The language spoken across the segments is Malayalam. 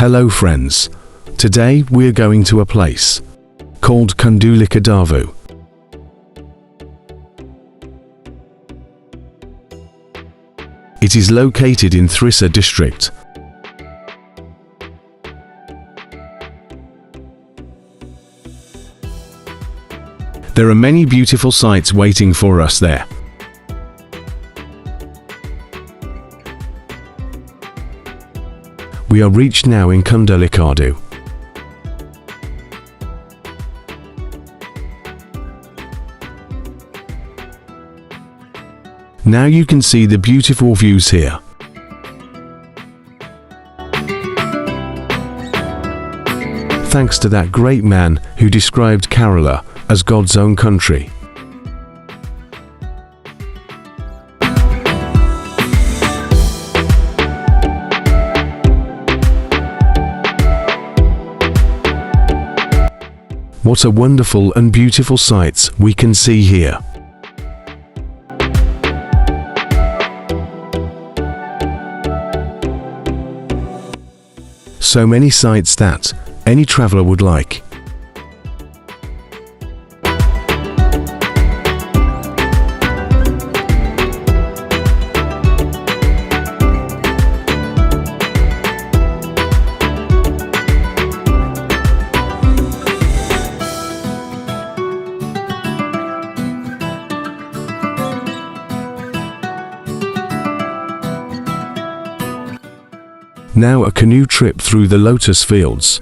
Hello friends, today we're going to a place called Kundulikadavu. It is located in Thrissa district. There are many beautiful sights waiting for us there. We are reached now in Kundulikadu. Now you can see the beautiful views here. Thanks to that great man who described Kerala as God's own country. What a wonderful and beautiful sights we can see here. So many sights that any traveler would like. Now a canoe trip through the lotus fields.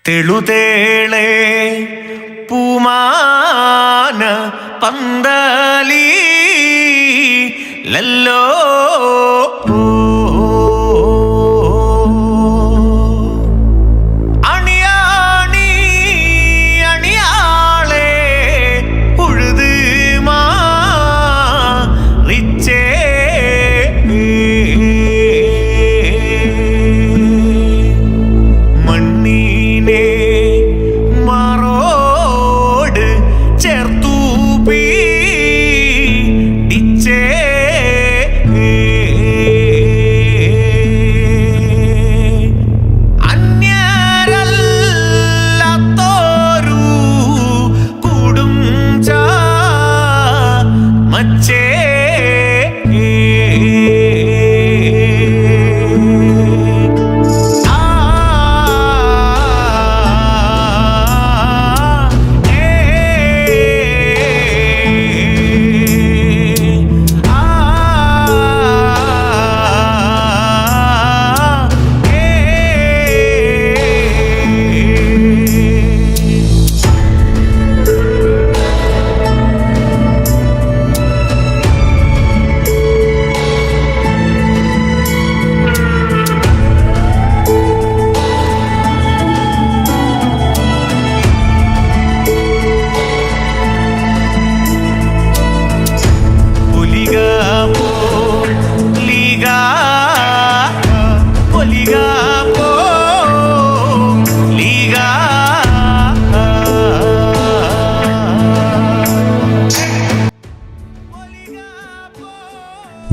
തെളുതേളേ പൂമാന പന്തലി ലല്ലോ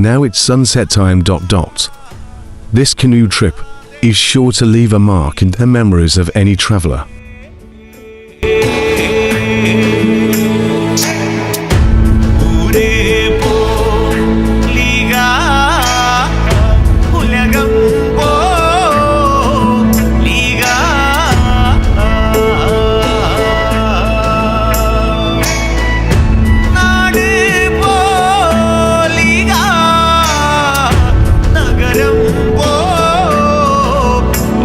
Now it's sunset time. This canoe trip is sure to leave a mark in the memories of any traveler.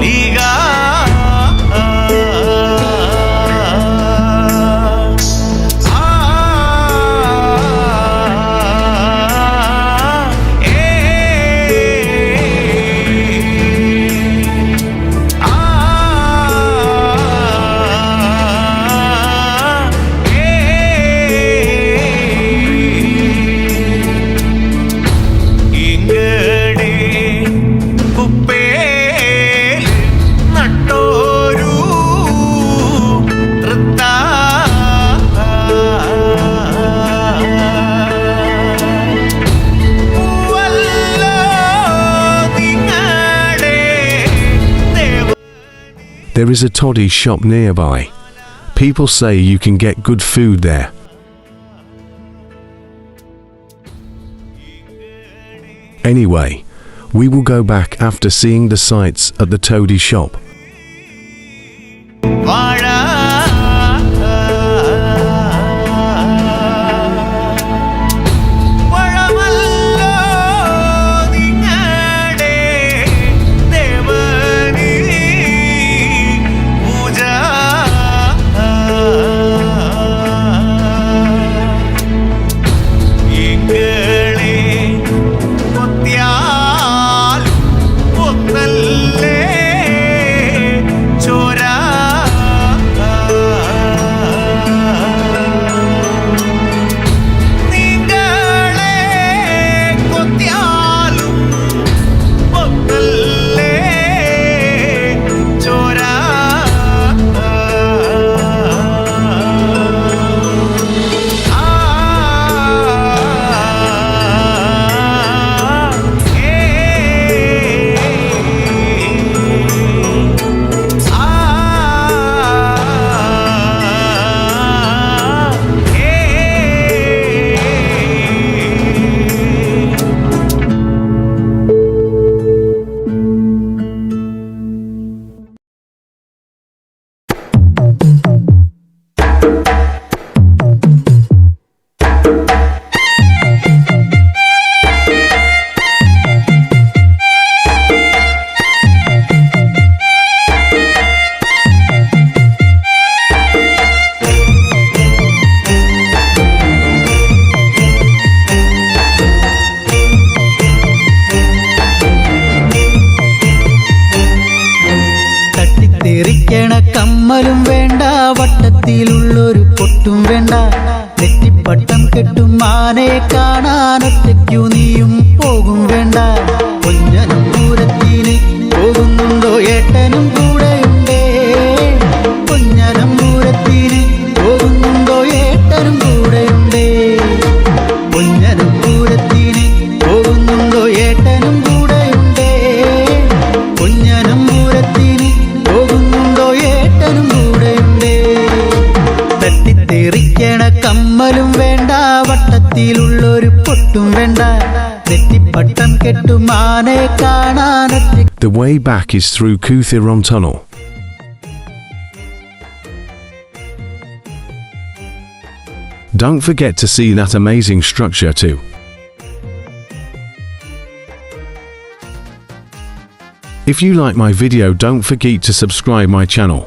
Liga There is a toddy shop nearby. People say you can get good food there. Anyway, we will go back after seeing the sights at the toddy shop. വാഴ വഴമല്ലോ നിങ്ങളുടെ ദേവന് പൂജ എങ്ങളെ കൊത്തിയാലും ഒന്നല്ലേ ചോര നിങ്ങളെ കൊത്തിയാലും ഒന്നല്ലേ ചോര തട്ടിത്തെറിക്കണ കമ്മലും വേണ്ട, വട്ടത്തിലുള്ളൊരു പൊട്ടും വേണ്ട, നെറ്റിപ്പട്ടം കെട്ടും ആനയെ കാണാൻ ഒറ്റയ്ക്കു നീയും പോകും വേണ്ട. പൊന്നനും പൂരത്തിന് പോകുന്നുണ്ടോ ഏട്ടനും കൂടെയുണ്ടേ, പൊന്നനും പൂരത്തിന് പോകുന്നുണ്ടോ ഏട്ടനും കൂടെയുണ്ടേ, പൊന്നനും പൂരത്തിന് പോകുന്നുണ്ടോ ഏട്ടനും കൂടെയുണ്ടേ, പൊന്നനും പൂരത്തിന് പോകുന്നുണ്ടോ ഏട്ടനും കൂടെയുണ്ടേ. തട്ടിത്തെറിക്കണ കമ്മലും വേണ്ട, വട്ടത്തിലുള്ളൊരു പൊട്ടും വേണ്ട, നെറ്റിപ്പട്ടം കെട്ടും ആനയെ കാണാൻ ഒറ്റയ്ക്ക്. The way back is through Kuthiram Tunnel. Don't forget to see that amazing structure too. If you like my video, don't forget to subscribe my channel.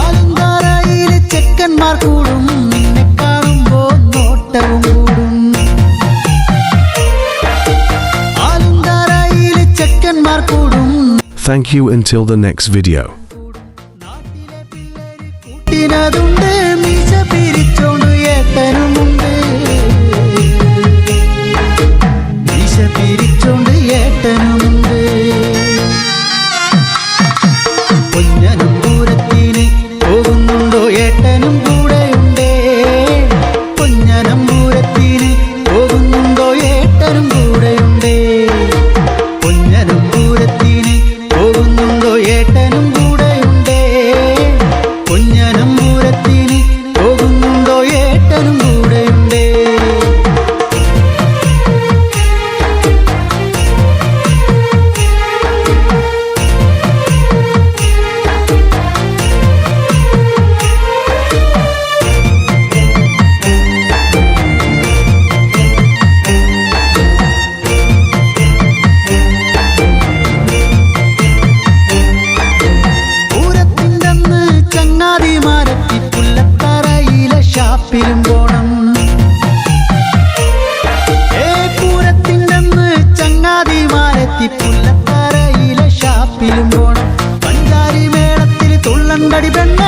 ആലങ്കാരയിലെ ചെക്കന്മാർ കൂടും, നിന്നെ കാണുമ്പോൾ നോട്ടവും കൂടും. ആലങ്കാരയിലെ ചെക്കന്മാർ കൂടും. Thank you until the next video. നാട്ടിലെ പിള്ളേര് കൂട്ടിനതുണ്ട്, മീശ പിരിച്ചോണ്ട് ഏട്ടനുമുണ്ട്, മീശ പിരിച്ചോണ്ട് ഏട്ടനുമുണ്ട്. പൊന്നനും പൂരത്തിന് പോകുന്നുണ്ടോ ഏട്ടനും കൂടെയുണ്ടേ, പൊന്നനും പൂരത്തിന് പോകുന്നുണ്ടോ ഏട്ടനും കൂടെയുണ്ടേ, പൊന്നനും പൂരത്തിന് പോകുന്നുണ്ടോ ഏട്ടനും കൂടെയുണ്ടേ, പൊന്നനും പൂരത്തിന് പോകുന്നുണ്ടോ ഏട്ടനും കൂടെയുണ്ടേ. പൂരത്തിൻ്റെന്ന് ചങ്ങാതിമാരെത്തി പുല്ലത്തറയിലെ ഷാപ്പിലും പോണം. പൂരത്തിൻ്റെന്ന് ചങ്ങാതിമാരെത്തി പുല്ലത്തറയിലെ ഷാപ്പിലും പോണം. പഞ്ചാരി മേളത്തിൽ തുള്ളണ്ടടി പെണ്ണ